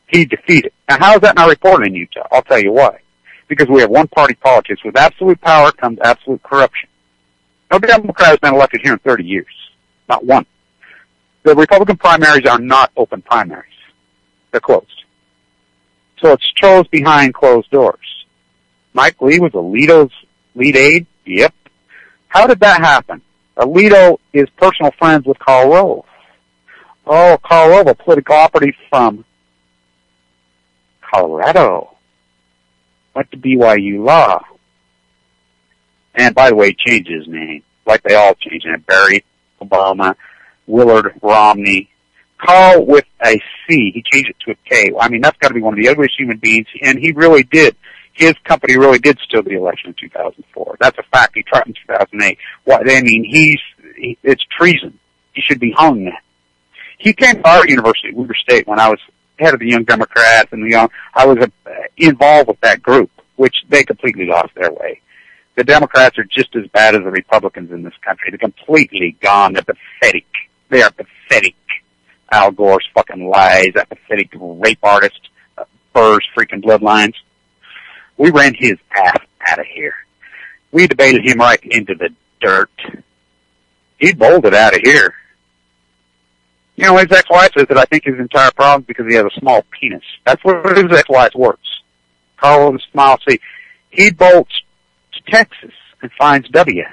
he defeated. Now, how is that not reported in Utah? I'll tell you why. Because we have one-party politics. With absolute power comes absolute corruption. No Democrat has been elected here in 30 years. Not one. The Republican primaries are not open primaries. They're closed. So it's chose behind closed doors. Mike Lee was Alito's lead aide? Yep. How did that happen? Alito is personal friends with Karl Rove. Oh, Karl Rove, a political operative from Colorado. Went to BYU Law. And by the way, he changed his name. Like they all changed it. Barry Obama, Willard Romney. Karl with a C. He changed it to a K. I mean, that's got to be one of the ugliest human beings. And he really did. His company really did steal the election in 2004. That's a fact. He tried in 2008. What, I mean, it's treason. He should be hung. He came to our university, Weber State, when I was head of the Young Democrats and I was involved with that group, which they completely lost their way. The Democrats are just as bad as the Republicans in this country. They're completely gone. They're pathetic. They are pathetic. Al Gore's fucking lies, that pathetic rape artist, Burr's freaking bloodlines. We ran his ass out of here. We debated him right into the dirt. He bolted out of here. You know, his ex-wife says that I think his entire problem is because he has a small penis. That's what his ex-wife works. Carl with a smile, see, he bolts to Texas and finds W.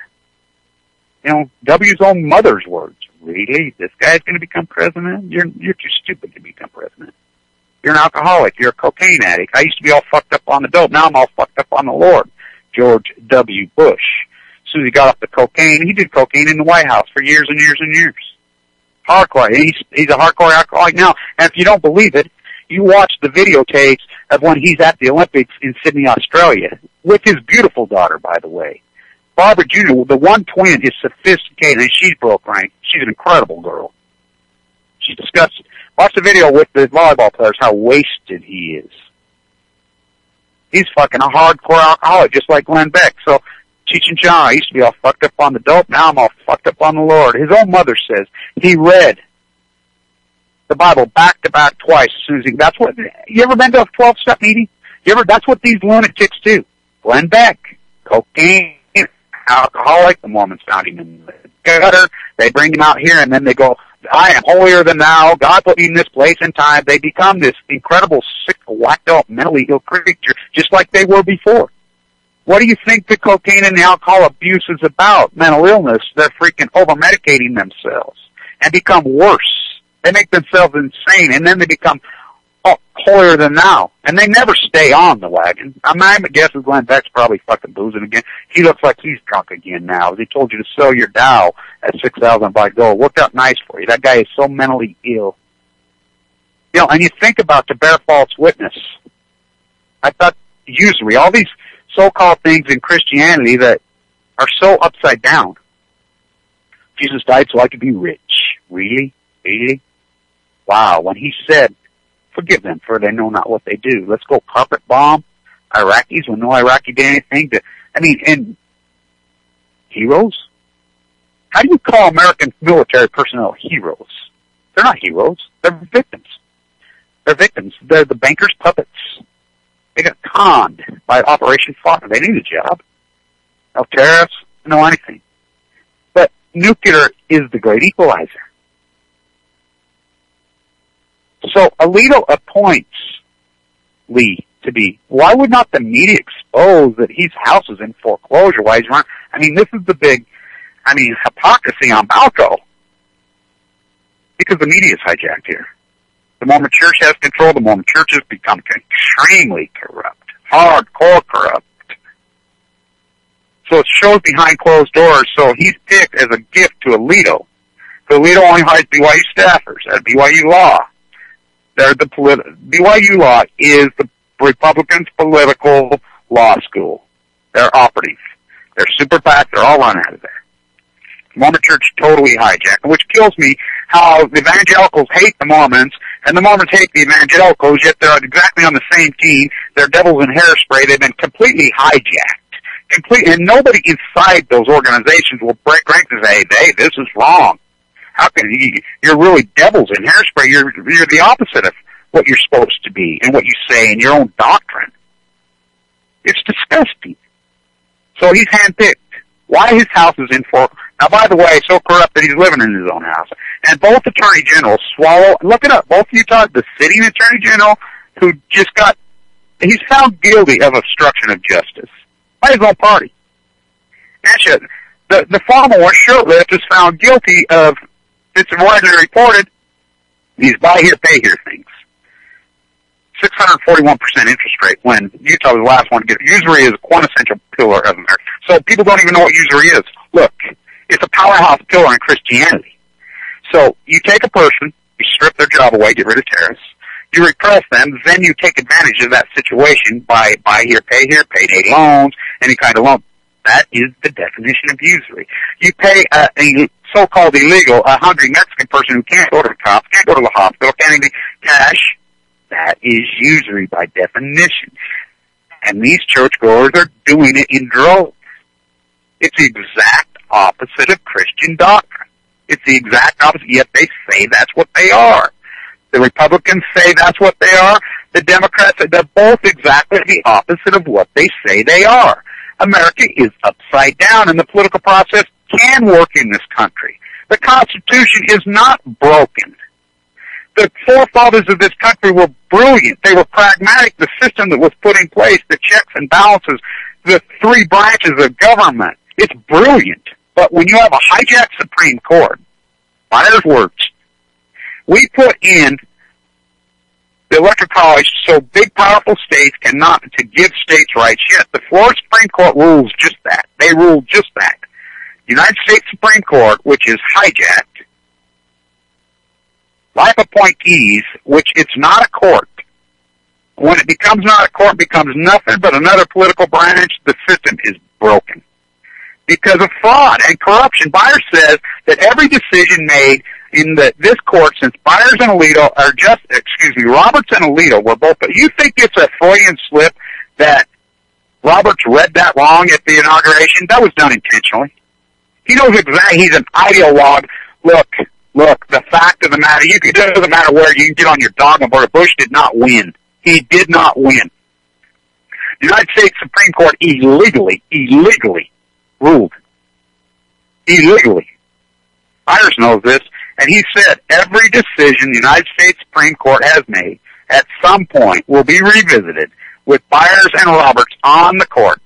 You know, W's own mother's words. Really? This guy's going to become president? You're too stupid to become president. You're an alcoholic. You're a cocaine addict. I used to be all fucked up on the dope. Now I'm all fucked up on the Lord. George W. Bush. As soon as he got off the cocaine, he did cocaine in the White House for years and years and years. Hardcore. He's a hardcore alcoholic now. And if you don't believe it, you watch the videotapes of when he's at the Olympics in Sydney, Australia, with his beautiful daughter, by the way. Barbara Jr., the one twin, is sophisticated, and she's broke rank. She's an incredible girl. She's disgusting. Watch the video with the volleyball players, how wasted he is. He's fucking a hardcore alcoholic, just like Glenn Beck. So, Cheech and Chong, I used to be all fucked up on the dope, now I'm all fucked up on the Lord. His own mother says he read the Bible back to back twice as soon as he, that's what, you ever been to a 12-step meeting? That's what these lunatics do. Glenn Beck, cocaine, alcoholic. The Mormons found him in the gutter. They bring him out here, and then they go, I am holier than thou. God put me in this place and time. They become this incredible, sick, whacked out, mentally ill creature, just like they were before. What do you think the cocaine and the alcohol abuse is about? Mental illness. They're freaking over-medicating themselves and become worse. They make themselves insane, and then they become holier than thou. And they never stay on the wagon. My guess is Glenn Beck's probably fucking boozing again. He looks like he's drunk again now. He told you to sell your Dow at $6,000 by gold. Worked out nice for you. That guy is so mentally ill. You know, and you think about to bear false witness. I thought usury, all these so-called things in Christianity that are so upside down. Jesus died so I could be rich. Really? Really? Wow. When he said, forgive them, for they know not what they do. Let's go carpet bomb Iraqis when no Iraqi did anything to, and heroes? How do you call American military personnel heroes? They're not heroes. They're victims. They're victims. They're the banker's puppets. They got conned by Operation Fodder. They need a job. No tariffs, no anything. But nuclear is the great equalizer. So Alito appoints Lee to be. Why would not the media expose that his house is in foreclosure? Why he's running? This is the big, hypocrisy on Balco. Because the media is hijacked here. The Mormon Church has control. The Mormon Church has become extremely corrupt, hardcore corrupt. So it shows behind closed doors. So he's picked as a gift to Alito. So Alito only hires BYU staffers at BYU Law. BYU Law is the Republicans' political law school. They're operative. They're super PAC. They're all run out of there. The Mormon Church totally hijacked, which kills me how the evangelicals hate the Mormons, and the Mormons hate the evangelicals, yet they're exactly on the same team. They're devils in hairspray. They've been completely hijacked. And nobody inside those organizations will break ranks and say, hey, this is wrong. How can you're really devils in hairspray? You're the opposite of what you're supposed to be and what you say in your own doctrine. It's disgusting. So he's handpicked. Why his house is in now, by the way, so corrupt that he's living in his own house. And both attorney generals look it up, both Utah, the sitting attorney general who just he's found guilty of obstruction of justice by his own party. Actually, the former one, Shurtlift, is found guilty of, it's widely reported, these buy here, pay here things. 641% interest rate when Utah was the last one to get it. Usury is a quintessential pillar of America. So people don't even know what usury is. Look, it's a powerhouse pillar in Christianity. So you take a person, you strip their job away, get rid of tariffs, you repress them, then you take advantage of that situation by buy here, payday loans, any kind of loan. That is the definition of usury. You pay a so-called illegal, a hungry Mexican person who can't go to the cops, can't go to the hospital, can't even cash. That is usury by definition. And these churchgoers are doing it in droves. It's the exact opposite of Christian doctrine. It's the exact opposite, yet they say that's what they are. The Republicans say that's what they are. The Democrats, they're both exactly the opposite of what they say they are. America is upside down, and the political process can work in this country. The Constitution is not broken. The forefathers of this country were brilliant. They were pragmatic. The system that was put in place, the checks and balances, the three branches of government, it's brilliant. But when you have a hijacked Supreme Court, by their words, we put in the electoral college so big, powerful states cannot to give states rights yet. The Florida Supreme Court rules just that. They rule just that. The United States Supreme Court, which is hijacked, life appointees, which it's not a court. When it becomes not a court, it becomes nothing but another political branch. The system is broken because of fraud and corruption. Byers says that every decision made in this court since Byers and Alito are Roberts and Alito were both. You think it's a Freudian slip that Roberts read that wrong at the inauguration? That was done intentionally. He knows exactly. He's an ideologue. Look, the fact of the matter, it doesn't matter where you can get on your dogma, but Bush did not win. He did not win. The United States Supreme Court illegally ruled illegally. Myers knows this, and he said every decision the United States Supreme Court has made at some point will be revisited with Byers and Roberts on the court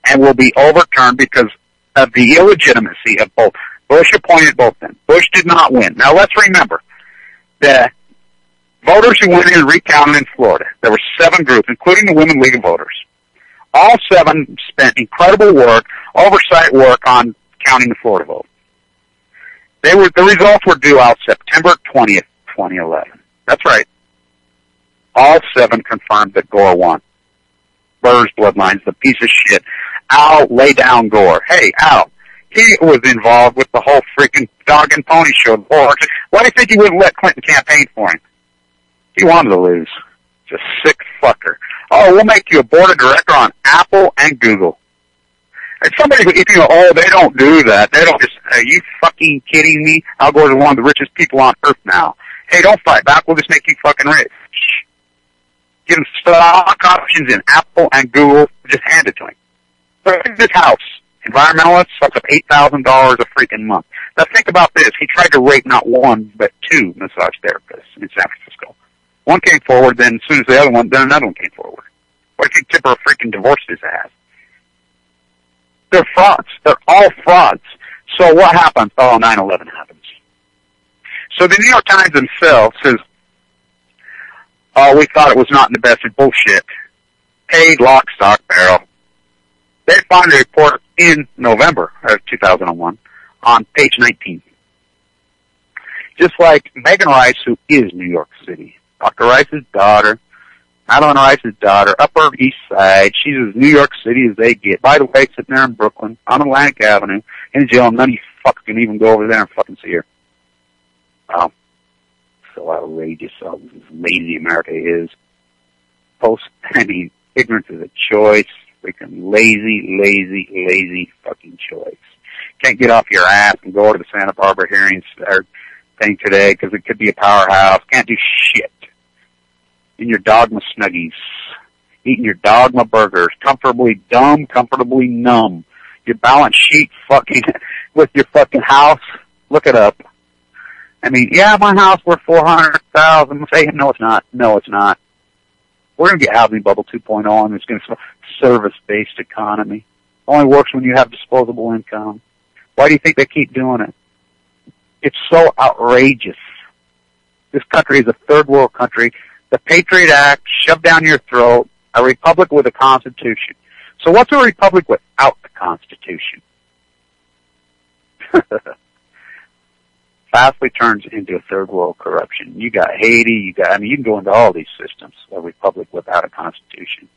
and will be overturned because of the illegitimacy of both. Bush appointed both of them. Bush did not win. Now let's remember, the voters who went in and recounted in Florida, there were 7 groups, including the Women League of Voters. All 7 spent incredible work, oversight work on counting the Florida vote. The results were due out September 20th, 2011. That's right. All 7 confirmed that Gore won. Burr's bloodlines, the piece of shit. Al, lay down Gore. Hey, Al, he was involved with the whole freaking dog and pony show. Why do you think he wouldn't let Clinton campaign for him? He wanted to lose. Just sick fucker. Oh, we'll make you a board of director on Apple and Google. And somebody, if you go, oh, they don't do that. They don't just, are you fucking kidding me? Al Gore's one of the richest people on earth now. Hey, don't fight back. We'll just make you fucking rich. Give him stock options in Apple and Google. Just hand it to him. Look at this house. Environmentalists sucks up $8,000 a freaking month. Now think about this. He tried to rape not 1, but 2 massage therapists in San Francisco. One came forward, then as soon as the other one, then another one came forward. What if you tip her a freaking divorce his ass? They're frauds. They're all frauds. So what happens? Oh, 9/11 happens. So the New York Times themselves says, oh, we thought it was not in the best of bullshit. Paid lock, stock, barrel. They found a report in November of 2001 on page 19. Just like Megan Rice, who is New York City. Dr. Rice's daughter, Madeline Rice's daughter, Upper East Side. She's as New York City as they get. By the way, sitting there in Brooklyn, on Atlantic Avenue, in jail, none of you fucks can even go over there and fucking see her. Wow. So outrageous how lazy America is. Ignorance is a choice. Freaking lazy fucking choice. Can't get off your ass and go to the Santa Barbara hearings thing today because it could be a powerhouse. Can't do shit. In your dogma snuggies. Eating your dogma burgers. Comfortably dumb, comfortably numb. Your balance sheet fucking with your fucking house. Look it up. I mean, yeah, my house worth $400,000. Say, no, it's not. No, it's not. We're going to get housing bubble 2.0, and it's going to service-based economy. Only works when you have disposable income. Why do you think they keep doing it? It's so outrageous. This country is a third world country. The Patriot Act shoved down your throat, a republic with a constitution. So what's a republic without the constitution? Fastly turns into a third world corruption. You got Haiti, you can go into all these systems, a republic without a constitution.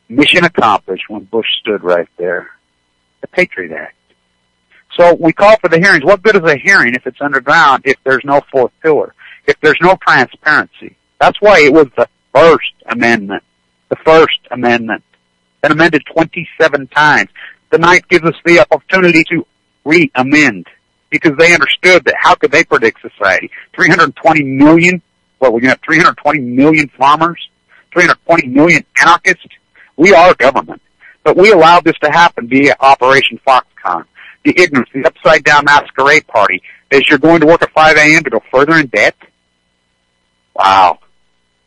Mission accomplished when Bush stood right there. The Patriot Act. So we call for the hearings. What good is a hearing if it's underground, if there's no fourth pillar, if there's no transparency? That's why it was the First Amendment. The First Amendment. Been amended 27 times. The Ninth gives us the opportunity to re-amend because they understood that how could they predict society? 320 million? What, we're going to have 320 million farmers? 320 million anarchists? We are government. But we allowed this to happen via Operation Foxconn. The ignorance, the upside-down masquerade party, is you're going to work at 5 a.m. to go further in debt? Wow.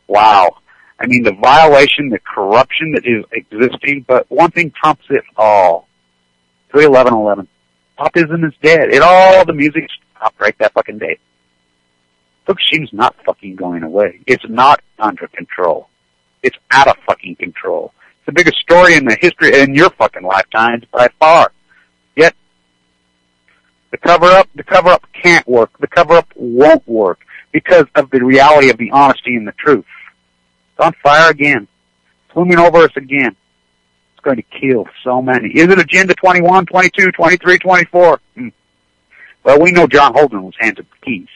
Wow. I mean, the violation, the corruption that is existing, but one thing trumps it all. 3/11/11. Popism is dead. All the music stopped right that fucking day. Fukushima's not fucking going away. It's not under control. It's out of fucking control. It's the biggest story in the history, in your fucking lifetimes by far. Yet, the cover-up can't work. The cover-up won't work because of the reality of the honesty and the truth. It's on fire again. It's looming over us again. It's going to kill so many. Is it Agenda 21, 22, 23, 24? Well, we know John Holden was handed the keys.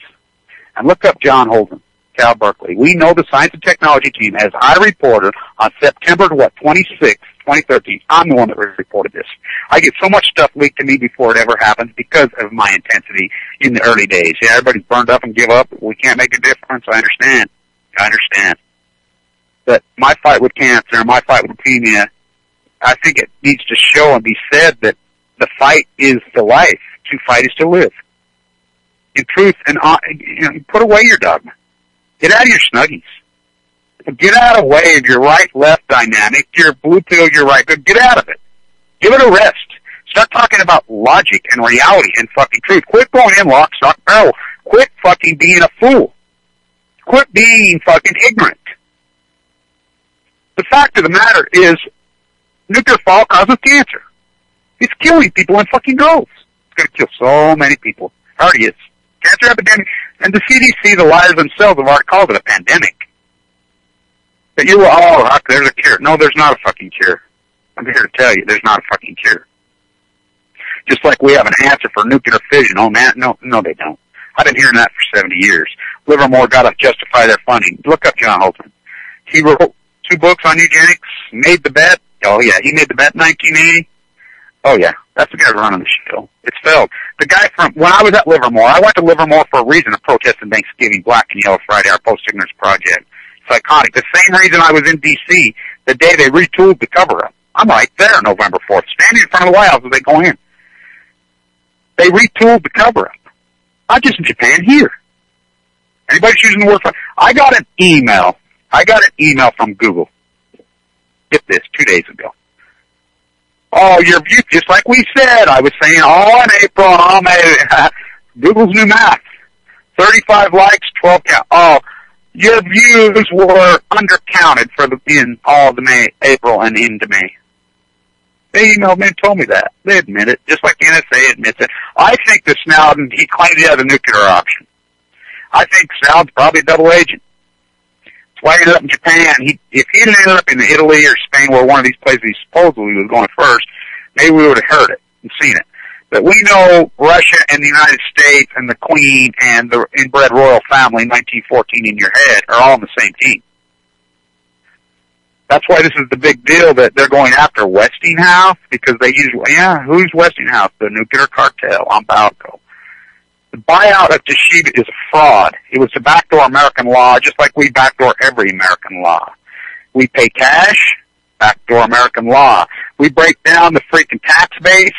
And look up John Holden, Cal Berkeley. We know the science and technology team, as I reported on September 26, 2013. I'm the one that reported this. I get so much stuff leaked to me before it ever happens because of my intensity in the early days. Yeah, everybody's burned up and give up. We can't make a difference. I understand. But my fight with cancer, my fight with leukemia, I think it needs to show and be said that the fight is the life. To fight is to live. In truth, and put away your dogma. Get out of your snuggies. Get out of the way of your right-left dynamic, your blue pill, your right pill. Get out of it. Give it a rest. Start talking about logic and reality and fucking truth. Quit going in lock, stock, barrel. Quit fucking being a fool. Quit being fucking ignorant. The fact of the matter is, nuclear fallout causes cancer. It's killing people in fucking droves. It's going to kill so many people. It already is. Cancer epidemic. And the CDC, the liars themselves, have already called it a pandemic. But you will, there's a cure. No, there's not a fucking cure. I'm here to tell you, there's not a fucking cure. Just like we have an answer for nuclear fission. Oh, man, no, they don't. I've been hearing that for 70 years. Livermore got to justify their funding. Look up John Holton. He wrote 2 books on eugenics, made the bet. Oh, yeah, he made the bet in 1980. Oh, yeah, that's the guy running the show. It's failed. The guy when I was at Livermore, I went to Livermore for a reason of protesting Thanksgiving, Black and Yellow Friday, our post-ignorance project. Psychotic. The same reason I was in D.C. the day they retooled the cover-up. I'm right there November 4th, standing in front of the White House as they go in. They retooled the cover-up. Not just in Japan, here. Anybody choosing the word for I got an email from Google. Get this, 2 days ago. Oh, your view, just like we said, I was saying, in April, May, Google's new math. 35 likes, 12 count. Oh, your views were undercounted in all the May, April, and into May. They emailed me and told me that. They admit it, just like the NSA admits it. I think that Snowden, he claimed he had a nuclear option. I think Snowden's probably a double agent. That's why he ended up in Japan. If he had ended up in Italy or Spain, where one of these places he supposedly was going first, maybe we would have heard it and seen it. But we know Russia and the United States and the Queen and the inbred royal family, 1914 in your head, are all on the same team. That's why this is the big deal that they're going after Westinghouse, because they usually, who's Westinghouse? The nuclear cartel on Balco. The buyout of Toshiba is a fraud. It was to backdoor American law, just like we backdoor every American law. We pay cash, backdoor American law. We break down the freaking tax base.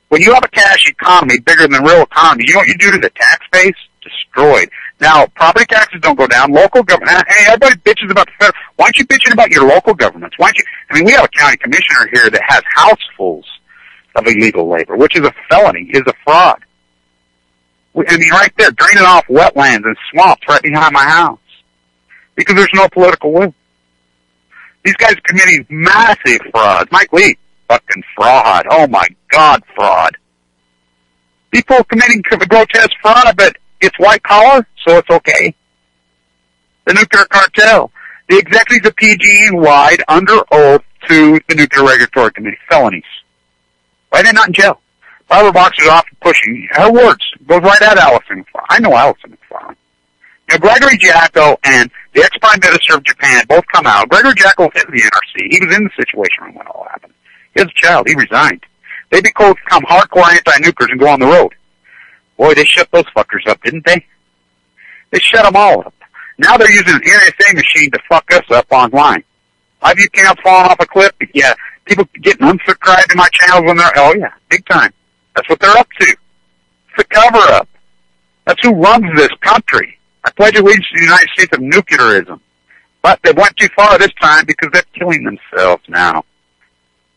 When you have a cash economy bigger than the real economy, you know what you do to the tax base? Destroyed. Now, property taxes don't go down. Local government, hey, everybody bitches about the federal. Why aren't you bitching about your local governments? We have a county commissioner here that has housefuls of illegal labor, which is a felony, is a fraud. Right there, draining off wetlands and swamps right behind my house. Because there's no political will. These guys are committing massive frauds. Mike Lee, fucking fraud. Oh my God, fraud. People committing grotesque fraud, but it's white collar, so it's okay. The nuclear cartel. The executives of PG&E lied under oath to the Nuclear Regulatory Committee. Felonies. Why are they not in jail? Barbara Boxer's off pushing. Her words goes right at Allison McFarlane. I know Allison McFarlane. Gregory Jacko and the ex-Prime Minister of Japan both come out. Gregory Jacko was in the NRC. He was in the situation when it all happened. He has a child. He resigned. They become hardcore anti-nuclears and go on the road. Boy, they shut those fuckers up, didn't they? They shut them all up. Now they're using an NSA machine to fuck us up online. My view camp falling off a cliff? Yeah. People getting unsubscribed to my channels when they're, big time. That's what they're up to. It's the cover-up. That's who runs this country. I pledge allegiance to the United States of nuclearism. But they went too far this time because they're killing themselves now.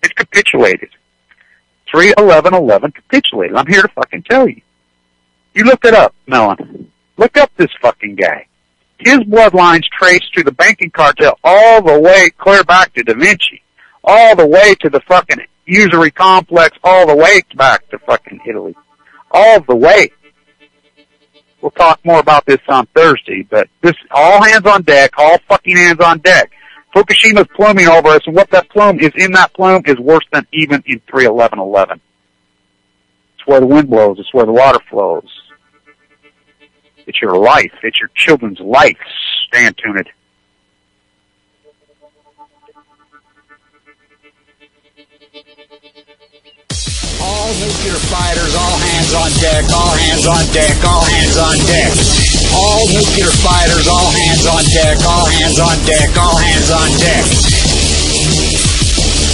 It's capitulated. 3/11/11 capitulated. I'm here to fucking tell you. You look it up, Mellon. Look up this fucking guy. His bloodlines trace to the banking cartel all the way clear back to Da Vinci. All the way to the fucking usury complex, all the way back to fucking Italy. All the way. We'll talk more about this on Thursday, but this, all hands on deck, all fucking hands on deck. Fukushima's pluming over us, and what that plume is in that plume is worse than even in 3/11/11. It's where the wind blows, it's where the water flows. It's your life, it's your children's life. Stand tuned. All nuclear fighters, all hands on deck, all hands on deck, all hands on deck. All nuclear fighters, all hands on deck, all hands on deck, all hands on deck.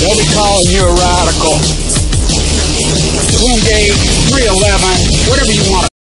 They'll be calling you a radical. Twin Gate, 311, whatever you want to